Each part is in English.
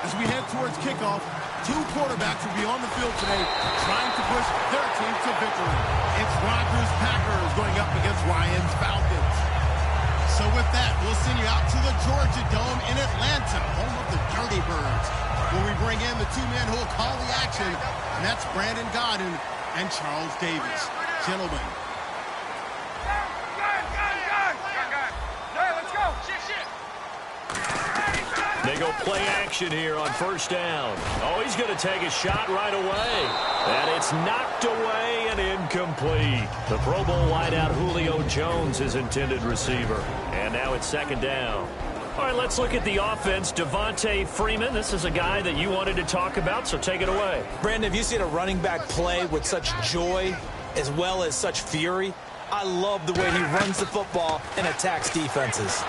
As we head towards kickoff, two quarterbacks will be on the field today trying to push their team to victory. It's Rodgers Packers going up against Ryan's Falcons. So with that, we'll send you out to the Georgia Dome in Atlanta, home of the Dirty Birds, where we bring in the two men who will call the action, and that's Brandon Gaudin and Charles Davis. Gentlemen. They go play action here on first down. Oh, he's going to take a shot right away. And it's knocked away and incomplete. The Pro Bowl wideout Julio Jones, his intended receiver. And now it's second down. All right, let's look at the offense. Devontae Freeman, this is a guy that you wanted to talk about, so take it away. Brandon, have you seen a running back play with such joy as well as such fury? I love the way he runs the football and attacks defenses.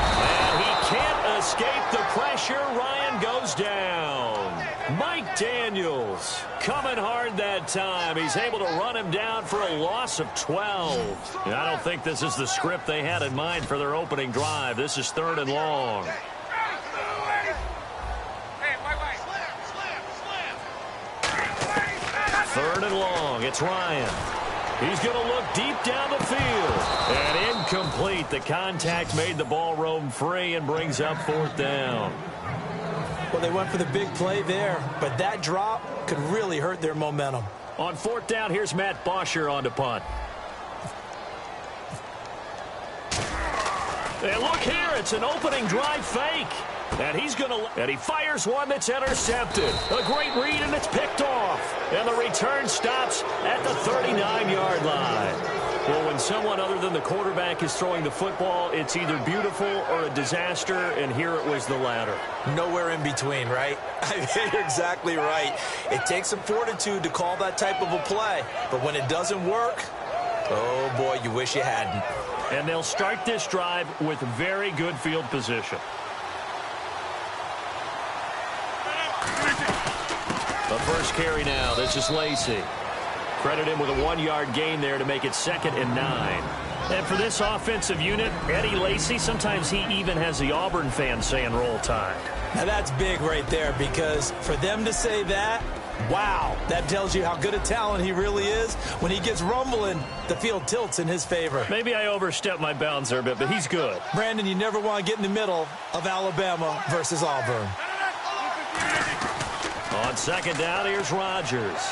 And he can't escape the pressure. Ryan goes down. Mike Daniels coming hard that time. He's able to run him down for a loss of 12. And I don't think this is the script they had in mind for their opening drive. This is third and long. Third and long. It's Ryan. He's going to look deep down the field. And incomplete. The contact made the ball roam free and brings up fourth down. Well, they went for the big play there, but that drop could really hurt their momentum. On fourth down, here's Matt Bosher on to punt. And look here, it's an opening drive fake. And he fires one that's intercepted. A great read, and it's picked off. And the return stops at the 39-yard line. Well, when someone other than the quarterback is throwing the football, it's either beautiful or a disaster, and here it was the latter. Nowhere in between, right? I mean, you're exactly right. It takes some fortitude to call that type of a play. But when it doesn't work, oh, boy, you wish you hadn't. And they'll start this drive with very good field position. The first carry now. This is Lacy. Credit him with a 1-yard gain there to make it 2nd and 9. And for this offensive unit, Eddie Lacy, sometimes he even has the Auburn fans saying roll tide. Now that's big right there, because for them to say that, wow, that tells you how good a talent he really is. When he gets rumbling, the field tilts in his favor. Maybe I overstepped my bounds there a bit, but he's good. Brandon, you never want to get in the middle of Alabama versus Auburn. On second down, here's Rodgers.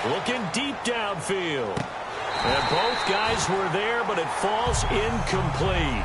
Looking deep downfield. And both guys were there, but it falls incomplete.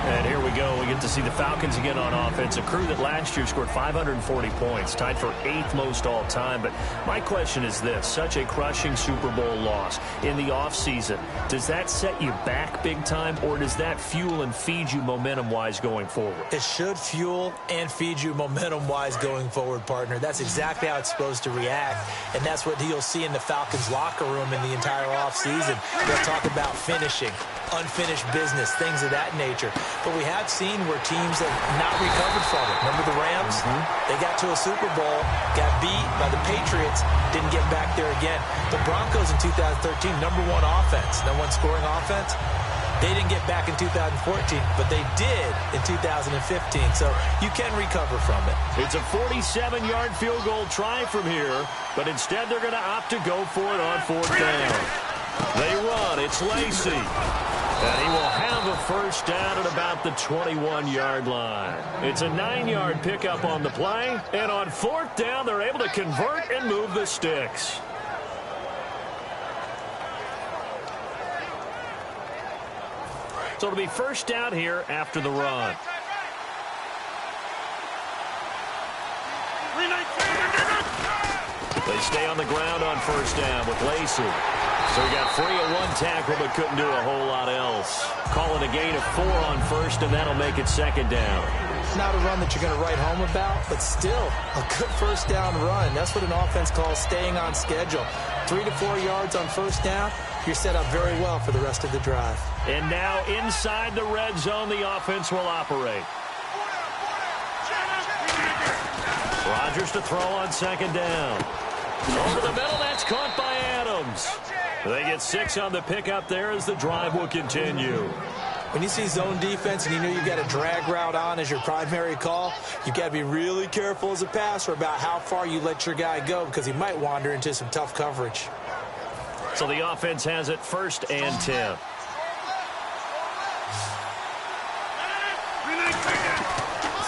And here we go. We get to see the Falcons again on offense, a crew that last year scored 540 points, tied for 8th most all time. But my question is this, such a crushing Super Bowl loss in the offseason, does that set you back big time, or does that fuel and feed you momentum-wise going forward? It should fuel and feed you momentum-wise going forward, partner. That's exactly how it's supposed to react, and that's what you'll see in the Falcons locker room in the entire offseason. They'll talk about finishing, unfinished business, things of that nature. But we have seen where teams have not recovered from it. Remember the Rams? They got to a Super Bowl, got beat by the Patriots, didn't get back there again. The Broncos in 2013, #1 offense, #1 scoring offense. They didn't get back in 2014, but they did in 2015. So you can recover from it. It's a 47-yard field goal try from here, but instead they're going to opt to go for it on fourth down. They run. It's Lacy. And he will have a first down at about the 21-yard line. It's a 9-yard pickup on the play. And on fourth down, they're able to convert and move the sticks. So it'll be first down here after the run. They stay on the ground on first down with Lacy. So he got free at one tackle but couldn't do a whole lot else. Calling a gain of 4 on first, and that'll make it second down. Not a run that you're going to write home about, but still a good first down run. That's what an offense calls staying on schedule. 3 to 4 yards on first down, you're set up very well for the rest of the drive. And now inside the red zone, the offense will operate. Rodgers to throw on second down. Over the middle, that's caught by Adams. They get 6 on the pickup there as the drive will continue. When you see zone defense and you know you've got a drag route on as your primary call, you've got to be really careful as a passer about how far you let your guy go because he might wander into some tough coverage. So the offense has it 1st and 10.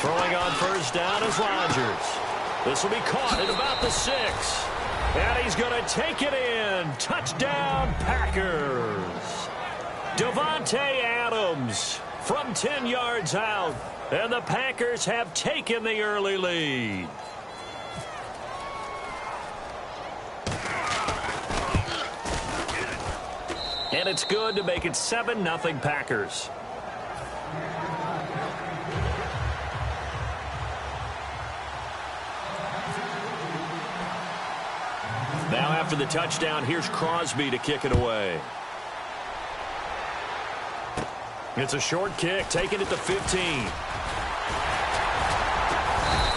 Throwing on 1st down is Rodgers. This will be caught at about the 6. And he's going to take it in. Touchdown, Packers. Davante Adams from 10 yards out. And the Packers have taken the early lead. And it's good to make it 7-0 Packers. Now after the touchdown, here's Crosby to kick it away. It's a short kick, taking it to 15.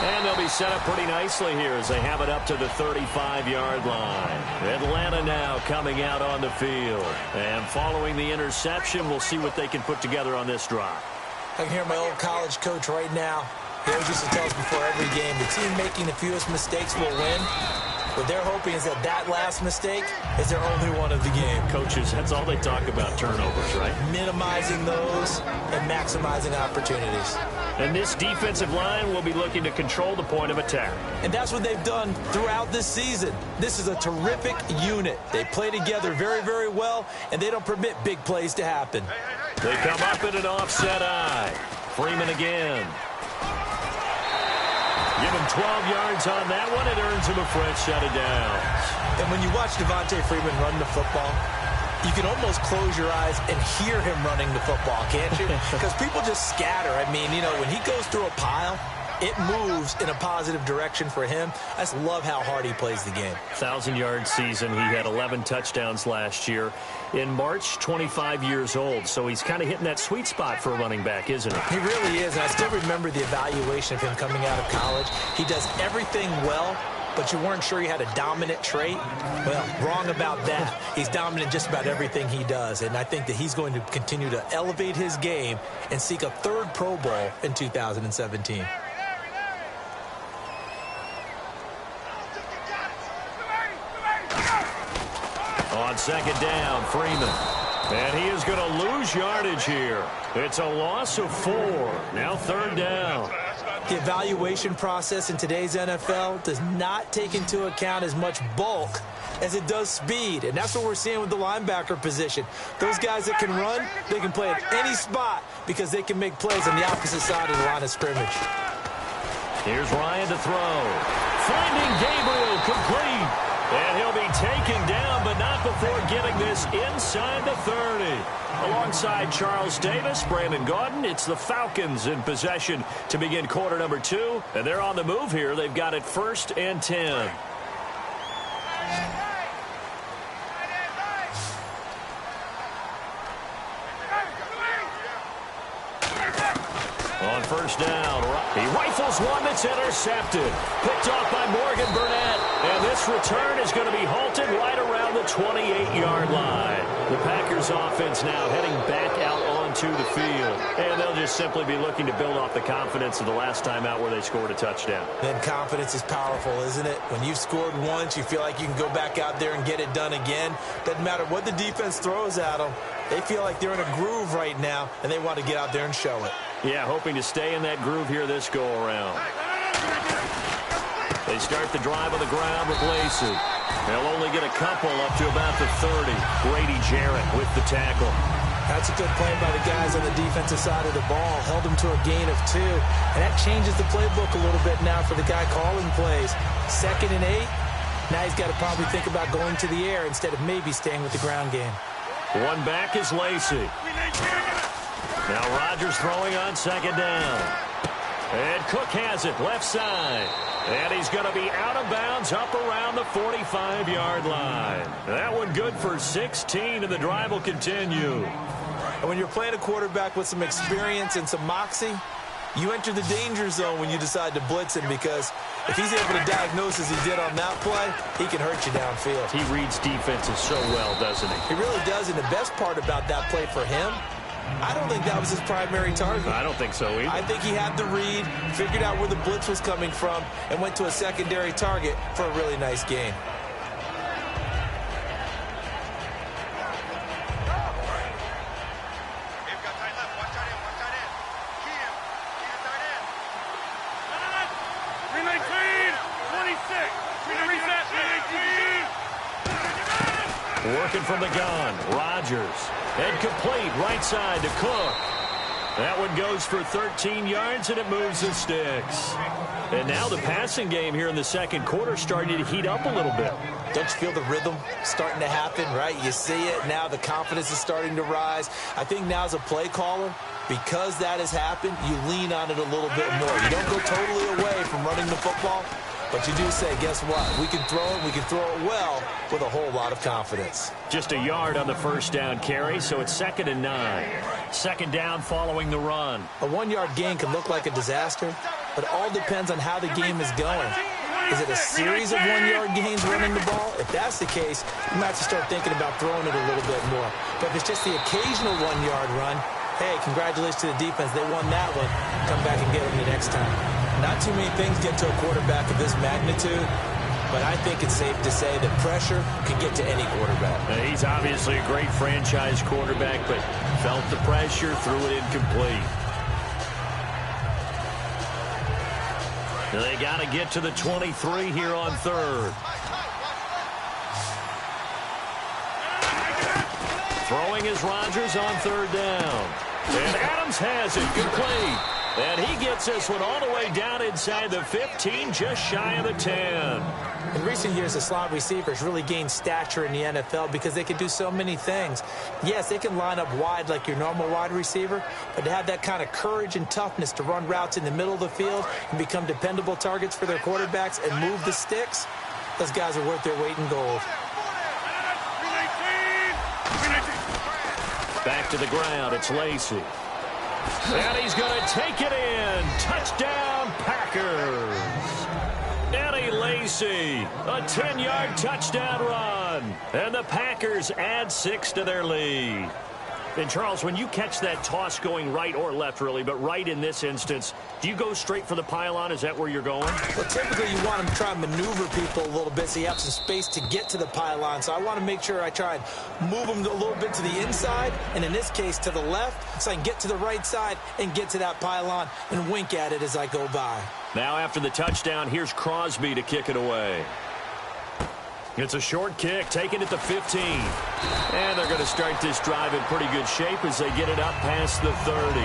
And they'll be set up pretty nicely here as they have it up to the 35-yard line. Atlanta now coming out on the field. And following the interception, we'll see what they can put together on this drive. I can hear my old college coach right now. He always used to tell us before every game, the team making the fewest mistakes will win. What they're hoping is that last mistake is their only one of the game. Coaches, that's all they talk about, turnovers, right? Minimizing those and maximizing opportunities. And this defensive line will be looking to control the point of attack. And that's what they've done throughout this season. This is a terrific unit. They play together very, very well, and they don't permit big plays to happen. They come up in an offset eye. Freeman again. Give him 12 yards on that one. It earns him a fresh set of downs. And when you watch Devontae Freeman run the football, you can almost close your eyes and hear him running the football, can't you? Because people just scatter. I mean, you know, when he goes through a pile, it moves in a positive direction for him. I just love how hard he plays the game. 1,000-yard season. He had 11 touchdowns last year. In March, 25 years old. So he's kind of hitting that sweet spot for a running back, isn't he? He really is. And I still remember the evaluation of him coming out of college. He does everything well, but you weren't sure he had a dominant trait. Well, wrong about that. He's dominant just about everything he does. And I think that he's going to continue to elevate his game and seek a 3rd Pro Bowl in 2017. On 2nd down, Freeman. And he is going to lose yardage here. It's a loss of 4. Now 3rd down. The evaluation process in today's NFL does not take into account as much bulk as it does speed. And that's what we're seeing with the linebacker position. Those guys that can run, they can play at any spot because they can make plays on the opposite side of the line of scrimmage. Here's Ryan to throw. Finding Gabriel complete. And he'll be taken down, but not before getting this inside the 30. Alongside Charles Davis, Brandon Gaudin, it's the Falcons in possession to begin quarter number 2. And they're on the move here. They've got it 1st and 10. On 1st down, he rifles one that's intercepted. Picked off by Morgan Burnett. And this return is going to be halted right around the 28-yard line. The Packers offense now heading back out onto the field. And they'll just simply be looking to build off the confidence of the last time out where they scored a touchdown. Then confidence is powerful, isn't it? When you've scored once, you feel like you can go back out there and get it done again. Doesn't matter what the defense throws at them. They feel like they're in a groove right now, and they want to get out there and show it. Yeah, hoping to stay in that groove here this go-around. They start the drive on the ground with Lacy. They'll only get a couple up to about the 30. Grady Jarrett with the tackle. That's a good play by the guys on the defensive side of the ball. Held them to a gain of 2. And that changes the playbook a little bit now for the guy calling plays. 2nd and 8. Now he's got to probably think about going to the air instead of maybe staying with the ground game. One back is Lacy. Now Rodgers throwing on 2nd down. And Cook has it left side. And he's going to be out of bounds up around the 45-yard line. That one good for 16, and the drive will continue. And when you're playing a quarterback with some experience and some moxie, you enter the danger zone when you decide to blitz him, because if he's able to diagnose as he did on that play, he can hurt you downfield. He reads defenses so well, doesn't he? He really does, and the best part about that play for him I don't think that was his primary target. I don't think so either. I think he had the read, figured out where the blitz was coming from, and went to a secondary target for a really nice gain. Working from the gun, Rodgers. And complete right side to Cook. That one goes for 13 yards, and it moves the sticks. And now the passing game here in the second quarter starting to heat up a little bit. Don't you feel the rhythm starting to happen, right? You see it. Now the confidence is starting to rise. I think now as a play caller, because that has happened, you lean on it a little bit more. You don't go totally away from running the football, but you do say, guess what? We can throw it. We can throw it well with a whole lot of confidence. Just a yard on the first down carry, so it's 2nd and 9. Second down following the run. A 1-yard gain can look like a disaster, but it all depends on how the game is going. Is it a series of 1-yard gains running the ball? If that's the case, you might have to start thinking about throwing it a little bit more. But if it's just the occasional 1-yard run, hey, congratulations to the defense. They won that one. Come back and get them the next time. Not too many things get to a quarterback of this magnitude, but I think it's safe to say that pressure can get to any quarterback. He's obviously a great franchise quarterback, but felt the pressure, threw it incomplete. They got to get to the 23 here on third. Throwing is Rodgers on third down. And Adams has it. Good play. And he gets this one all the way down inside the 15, just shy of the 10. In recent years, the slot receivers really gained stature in the NFL because they can do so many things. Yes, they can line up wide like your normal wide receiver, but to have that kind of courage and toughness to run routes in the middle of the field and become dependable targets for their quarterbacks and move the sticks, those guys are worth their weight in gold. Back to the ground, it's Lacy. And he's going to take it in. Touchdown, Packers. Eddie Lacy, a 10-yard touchdown run. And the Packers add 6 to their lead. And, Charles, when you catch that toss going right or left, really, but right in this instance, do you go straight for the pylon? Is that where you're going? Well, typically you want to try and maneuver people a little bit so you have some space to get to the pylon. So I want to make sure I try and move them a little bit to the inside, and in this case to the left, so I can get to the right side and get to that pylon and wink at it as I go by. Now after the touchdown, here's Crosby to kick it away. It's a short kick, taken at the 15. And they're going to start this drive in pretty good shape as they get it up past the 30.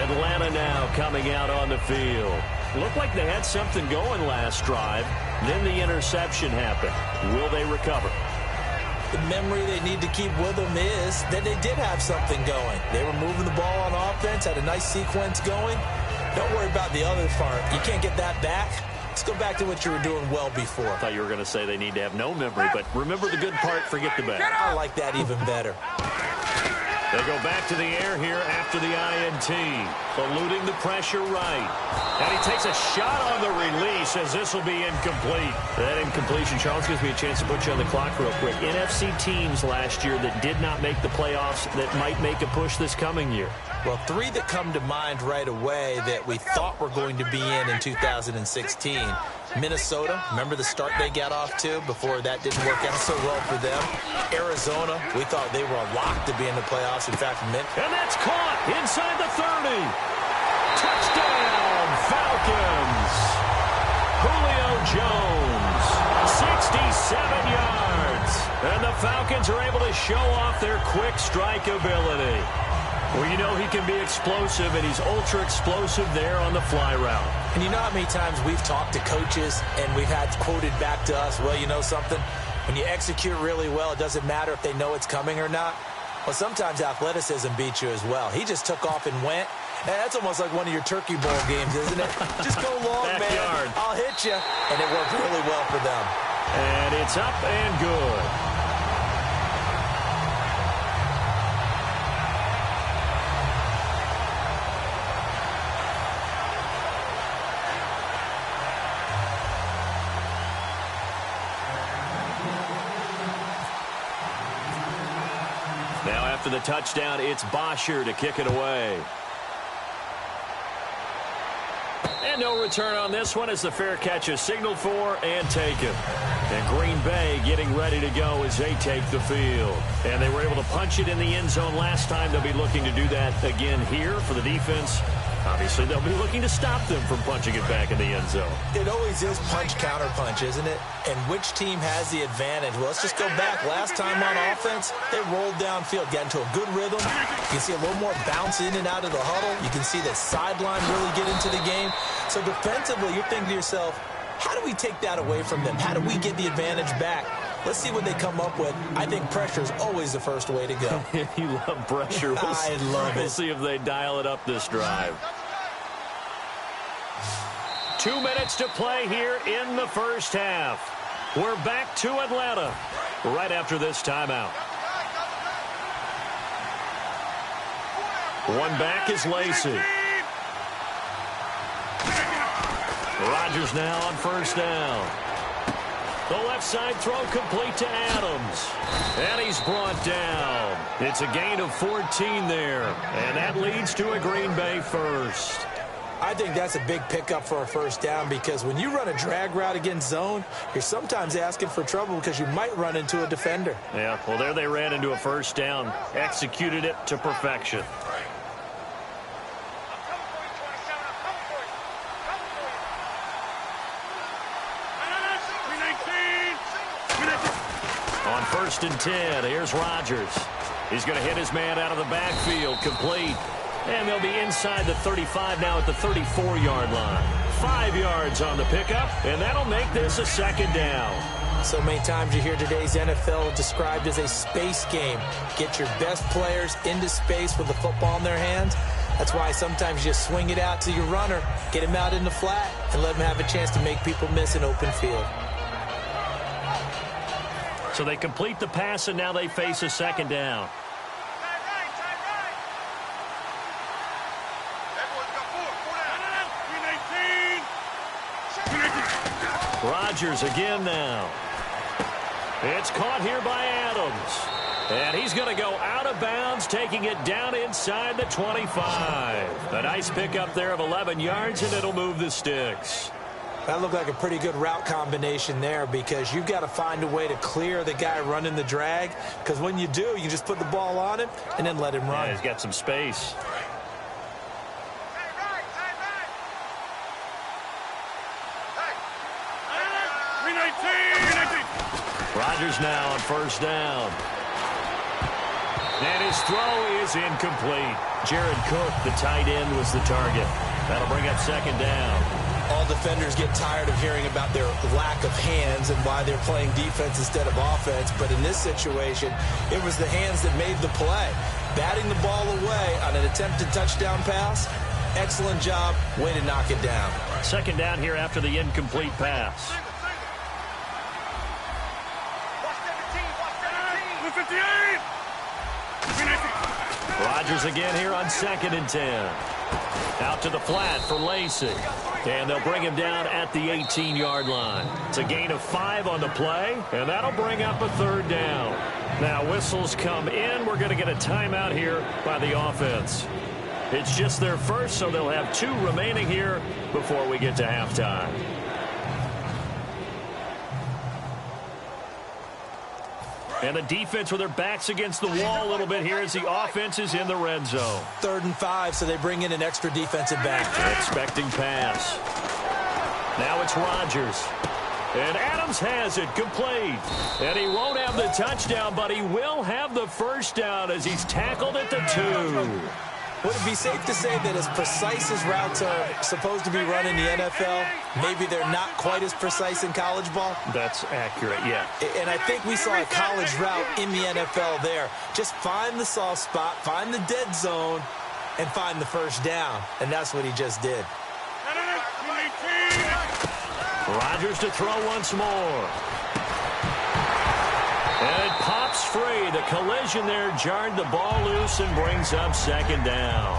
Atlanta now coming out on the field. Looked like they had something going last drive. Then the interception happened. Will they recover? The memory they need to keep with them is that they did have something going. They were moving the ball on offense, had a nice sequence going. Don't worry about the other part. You can't get that back. Let's go back to what you were doing well before. I thought you were going to say they need to have no memory, but remember the good part, forget the bad. I like that even better. They go back to the air here after the INT. Eluding the pressure right. And he takes a shot on the release as this will be incomplete. That incompletion, Charles, gives me a chance to put you on the clock real quick. NFC teams last year that did not make the playoffs that might make a push this coming year. Well, 3 that come to mind right away that we thought were going to be in 2016. Minnesota, remember the start they got off to before that didn't work out so well for them. Arizona, we thought they were a lock to be in the playoffs. In fact, and that's caught inside the 30. Touchdown, Falcons. Julio Jones, 67 yards. And the Falcons are able to show off their quick strike ability. Well, you know he can be explosive, and he's ultra-explosive there on the fly route. And you know how many times we've talked to coaches and we've had quoted back to us, well, you know something? When you execute really well, it doesn't matter if they know it's coming or not. Well, sometimes athleticism beats you as well. He just took off and went. And that's almost like one of your Turkey Bowl games, isn't it? Just go long, man. I'll hit you. And it worked really well for them. And it's up and good. after the touchdown, it's Bosher to kick it away. And no return on this one as the fair catch is signaled for and taken. And Green Bay getting ready to go as they take the field. And they were able to punch it in the end zone last time. They'll be looking to do that again here for the defense. Obviously, they'll be looking to stop them from punching it back in the end zone. It always is punch-counter-punch, isn't it? And which team has the advantage? Well, let's just go back. Last time on offense, they rolled downfield, got into a good rhythm. You can see a little more bounce in and out of the huddle. You can see the sideline really get into the game. So defensively, you're thinking to yourself, how do we take that away from them? How do we get the advantage back? Let's see what they come up with. I think pressure is always the first way to go. You love pressure. I love it. We'll see if they dial it up this drive. 2 minutes to play here in the first half. We're back to Atlanta right after this timeout. One back is Lacy. Rodgers now on first down. The left side throw complete to Adams. And he's brought down. It's a gain of 14 there. And that leads to a Green Bay first. I think that's a big pickup for a first down because when you run a drag route against zone, you're sometimes asking for trouble because you might run into a defender. Yeah, well, there they ran into a first down. Executed it to perfection. On 1st and 10, here's Rodgers. He's going to hit his man out of the backfield, complete. And they'll be inside the 35 now at the 34-yard line. 5 yards on the pickup, and that'll make this a second down. So many times you hear today's NFL described as a space game. Get your best players into space with the football in their hands. That's why sometimes you just swing it out to your runner, get him out in the flat, and let him have a chance to make people miss an open field. So they complete the pass, and now they face a second down. Rodgers again now. It's caught here by Adams. And he's going to go out of bounds, taking it down inside the 25. A nice pickup there of 11 yards, and it'll move the sticks. That looked like a pretty good route combination there because you've got to find a way to clear the guy running the drag. Because when you do, you just put the ball on him and then let him run. Yeah, he's got some space. Rodgers now on first down. And his throw is incomplete. Jared Cook, the tight end, was the target. That'll bring up second down. All defenders get tired of hearing about their lack of hands and why they're playing defense instead of offense. But in this situation, it was the hands that made the play. Batting the ball away on an attempted touchdown pass. Excellent job. Way to knock it down. Second down here after the incomplete pass. Rodgers again here on 2nd and 10. Out to the flat for Lacy. And they'll bring him down at the 18-yard line. It's a gain of 5 on the play, and that'll bring up a third down. Now whistles come in. We're going to get a timeout here by the offense. It's just their first, so they'll have 2 remaining here before we get to halftime. And the defense with their backs against the wall a little bit here as the offense is in the red zone. 3rd and 5, so they bring in an extra defensive back. Expecting pass. Now it's Rodgers. And Adams has it complete. And he won't have the touchdown, but he will have the first down as he's tackled at the 2. Would it be safe to say that as precise as routes are supposed to be run in the NFL, maybe they're not quite as precise in college ball? That's accurate, yeah. And I think we saw a college route in the NFL there. Just find the soft spot, find the dead zone, and find the first down. And that's what he just did. Rodgers to throw once more. And it pops free. The collision there jarred the ball loose and brings up second down.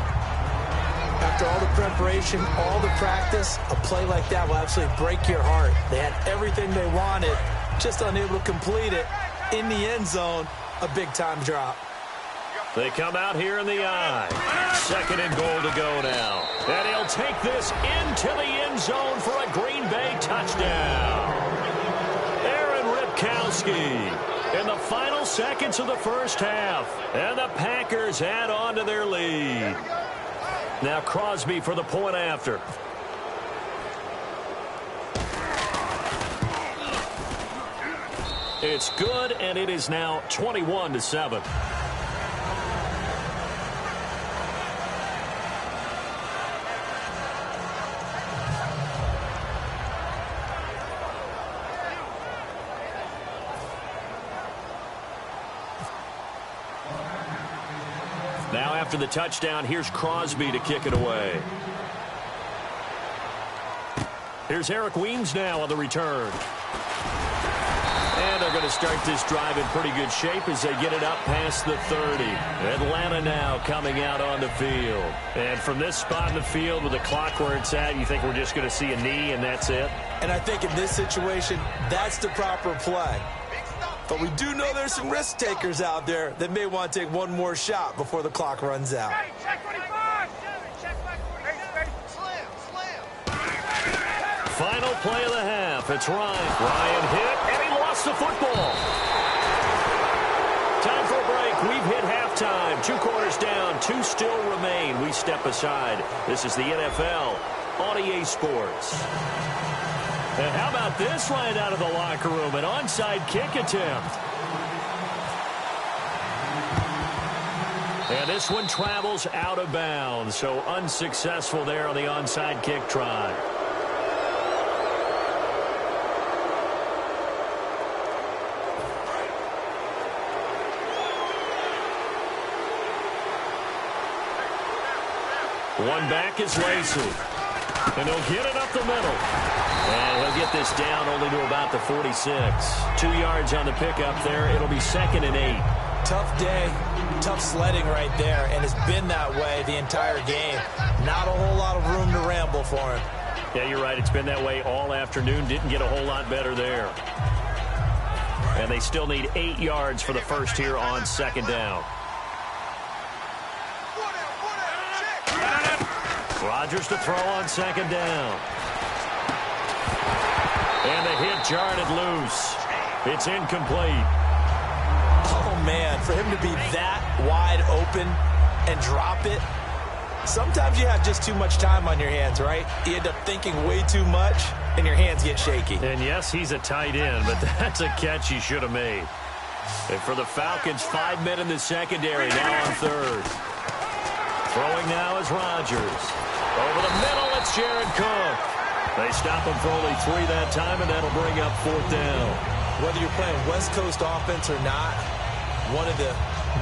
After all the preparation, all the practice, a play like that will absolutely break your heart. They had everything they wanted, just unable to complete it. In the end zone, a big-time drop. They come out here in the I. 2nd and goal to go now. And he'll take this into the end zone for a Green Bay touchdown. Aaron Ripkowski in the final seconds of the first half. And the Packers add on to their lead. Now Crosby for the point after. It's good, and it is now 21-7. Now after the touchdown, here's Crosby to kick it away. Here's Eric Weems now on the return. And they're going to start this drive in pretty good shape as they get it up past the 30. Atlanta now coming out on the field. And from this spot in the field with the clock where it's at, you think we're just going to see a knee and that's it? And I think in this situation, that's the proper play. But we do know there's some risk takers out there that may want to take one more shot before the clock runs out. Final play of the half. It's Ryan. Ryan hit, and he lost the football. Time for a break. We've hit halftime. 2 quarters down. 2 still remain. We step aside. This is the NFL on EA Sports. And how about this right out of the locker room? An onside kick attempt. And this one travels out of bounds. So unsuccessful there on the onside kick try. One back is Lacy. And he'll get it up the middle. And he'll get this down only to about the 46. 2 yards on the pickup there. It'll be 2nd and 8. Tough day, tough sledding right there, and it's been that way the entire game. Not a whole lot of room to ramble for him. Yeah, you're right. It's been that way all afternoon. Didn't get a whole lot better there. And they still need 8 yards for the first here on 2nd down. Rodgers to throw on 2nd down. And the hit jarred it loose. It's incomplete. Oh, man, for him to be that wide open and drop it, sometimes you have just too much time on your hands, right? You end up thinking way too much, and your hands get shaky. And, yes, he's a tight end, but that's a catch he should have made. And for the Falcons, 5 men in the secondary, now on 3rd. Throwing now is Rodgers. Over the middle, it's Jared Cook. They stop him for only 3 that time, and that'll bring up 4th down. Whether you're playing West Coast offense or not, one of the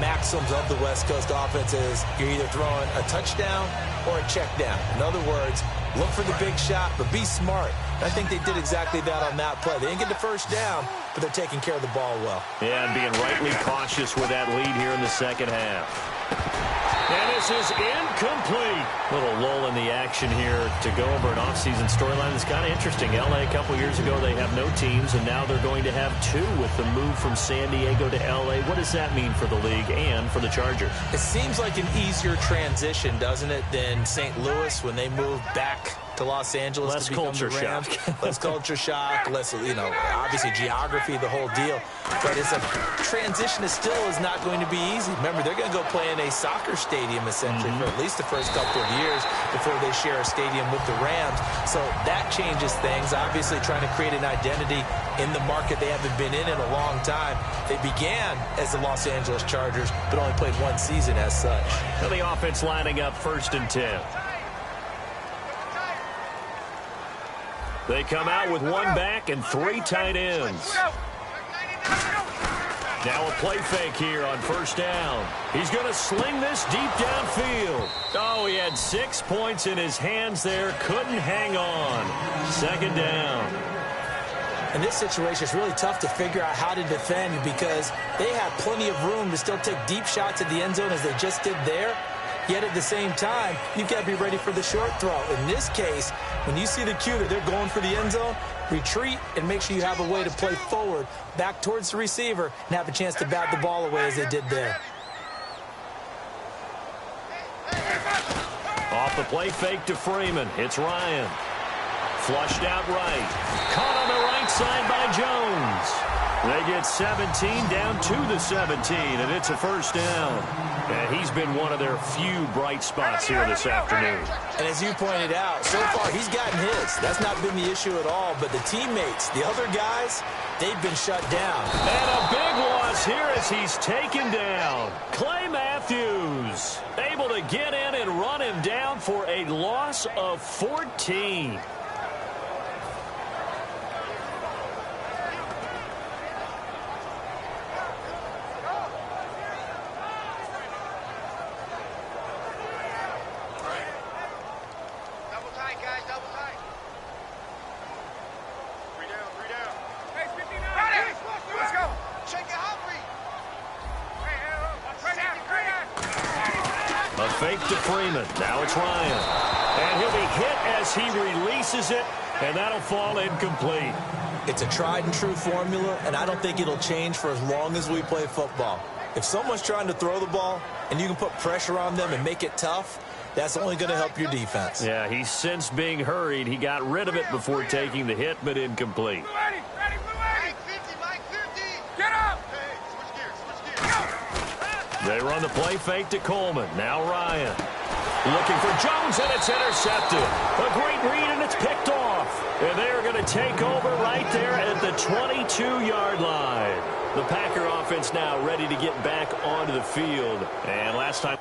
maxims of the West Coast offense is you're either throwing a touchdown or a check down. In other words, look for the big shot, but be smart. I think they did exactly that on that play. They didn't get the first down, but they're taking care of the ball well. Yeah, and being rightly cautious with that lead here in the second half. And this is incomplete. Little lull in the action here to go over an offseason storyline that's kind of interesting. L.A. a couple years ago, they have no teams, and now they're going to have 2 with the move from San Diego to L.A. What does that mean for the league and for the Chargers? It seems like an easier transition, doesn't it, than St. Louis when they moved back to Los Angeles. Less to become culture the Rams. shock. Less culture shock, less, obviously geography, the whole deal. But it's a transition that still is not going to be easy. Remember, they're going to go play in a soccer stadium, essentially, for at least the first couple of years before they share a stadium with the Rams. So that changes things. Obviously, trying to create an identity in the market they haven't been in a long time. They began as the Los Angeles Chargers, but only played 1 season as such. And the offense lining up 1st and 10. They come out with 1 back and 3 tight ends. Now a play fake here on 1st down. He's going to sling this deep downfield. Oh, he had 6 points in his hands there. Couldn't hang on. 2nd down. In this situation, it's really tough to figure out how to defend because they have plenty of room to still take deep shots at the end zone as they just did there. Yet at the same time, you've got to be ready for the short throw. In this case, when you see the cue that they're going for the end zone, retreat and make sure you have a way to play forward, back towards the receiver, and have a chance to bat the ball away as they did there. The play fake to Freeman. It's Ryan. Flushed out right. Caught on the right side by Jones. They get 17 down to the 17, and it's a first down. And he's been one of their few bright spots here this afternoon. And as you pointed out, so far he's gotten his. That's not been the issue at all. But the teammates, the other guys, they've been shut down. And a big loss here as he's taken down. Clay Matthews able to get in and run him down for a loss of 14. A fake to Freeman. Now it's Ryan. And he'll be hit as he releases it, and that'll fall incomplete. It's a tried and true formula, and I don't think it'll change for as long as we play football. If someone's trying to throw the ball and you can put pressure on them and make it tough, that's only going to help your defense. Yeah, he's since being hurried. He got rid of it before taking the hit, but incomplete. They run the play fake to Coleman. Now Ryan. Looking for Jones, and it's intercepted. A great read, and it's picked off. And they're going to take over right there at the 22-yard line. The Packer offense now ready to get back onto the field. And last time